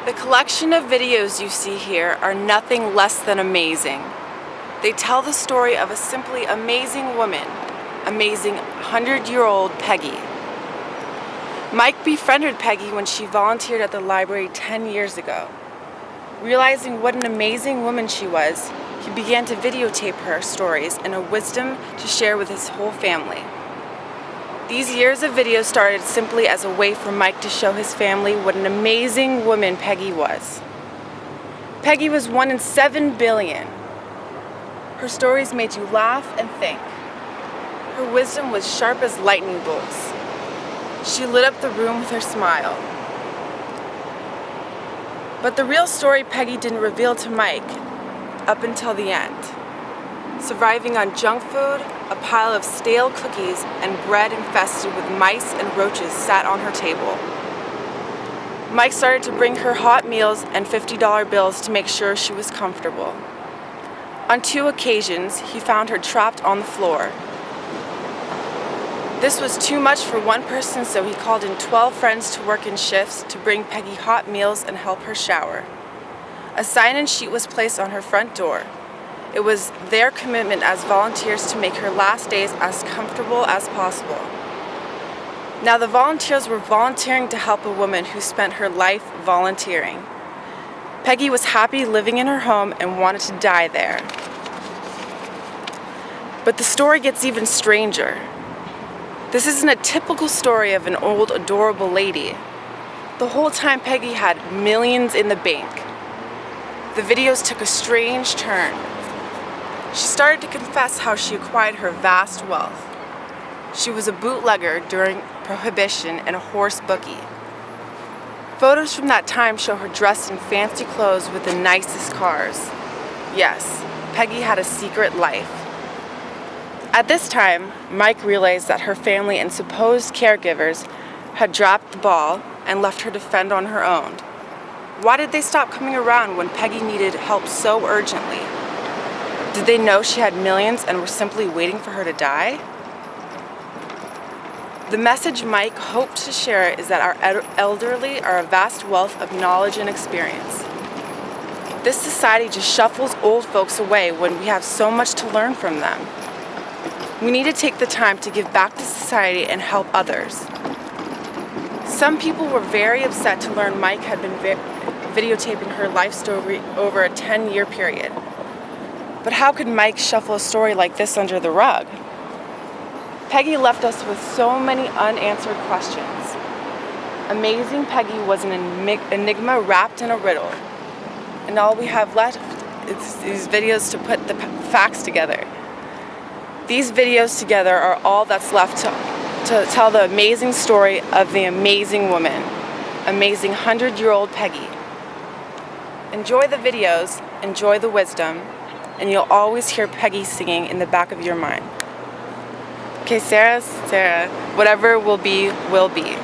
The collection of videos you see here are nothing less than amazing. They tell the story of a simply amazing woman, amazing 100-year-old Peggy. Mike befriended Peggy when she volunteered at the library 10 years ago. Realizing what an amazing woman she was, he began to videotape her stories and a wisdom to share with his whole family. These years of video started simply as a way for Mike to show his family what an amazing woman Peggy was. Peggy was 1 in 7 billion. Her stories made you laugh and think. Her wisdom was sharp as lightning bolts. She lit up the room with her smile. But the real story Peggy didn't reveal to Mike up until the end. Surviving on junk food, a pile of stale cookies, and bread infested with mice and roaches sat on her table. Mike started to bring her hot meals and $50 bills to make sure she was comfortable. On 2 occasions, he found her trapped on the floor. This was too much for one person, so he called in 12 friends to work in shifts to bring Peggy hot meals and help her shower. A sign-in sheet was placed on her front door. It was their commitment as volunteers to make her last days as comfortable as possible. Now the volunteers were volunteering to help a woman who spent her life volunteering. Peggy was happy living in her home and wanted to die there. But the story gets even stranger. This isn't a typical story of an old, adorable lady. The whole time Peggy had millions in the bank. The videos took a strange turn. She started to confess how she acquired her vast wealth. She was a bootlegger during Prohibition and a horse bookie. Photos from that time show her dressed in fancy clothes with the nicest cars. Yes, Peggy had a secret life. At this time, Mike realized that her family and supposed caregivers had dropped the ball and left her to fend on her own. Why did they stop coming around when Peggy needed help so urgently? Did they know she had millions and were simply waiting for her to die? The message Mike hoped to share is that our elderly are a vast wealth of knowledge and experience. This society just shuffles old folks away when we have so much to learn from them. We need to take the time to give back to society and help others. Some people were very upset to learn Mike had been videotaping her life story over a 10-year period. But how could Mike shuffle a story like this under the rug? Peggy left us with so many unanswered questions. Amazing Peggy was an enigma wrapped in a riddle. And all we have left is these videos to put the facts together. These videos together are all that's left to tell the amazing story of the amazing woman, amazing 100-year-old Peggy. Enjoy the videos, enjoy the wisdom, and you'll always hear Peggy singing in the back of your mind. Okay, Sarah, whatever will be, will be.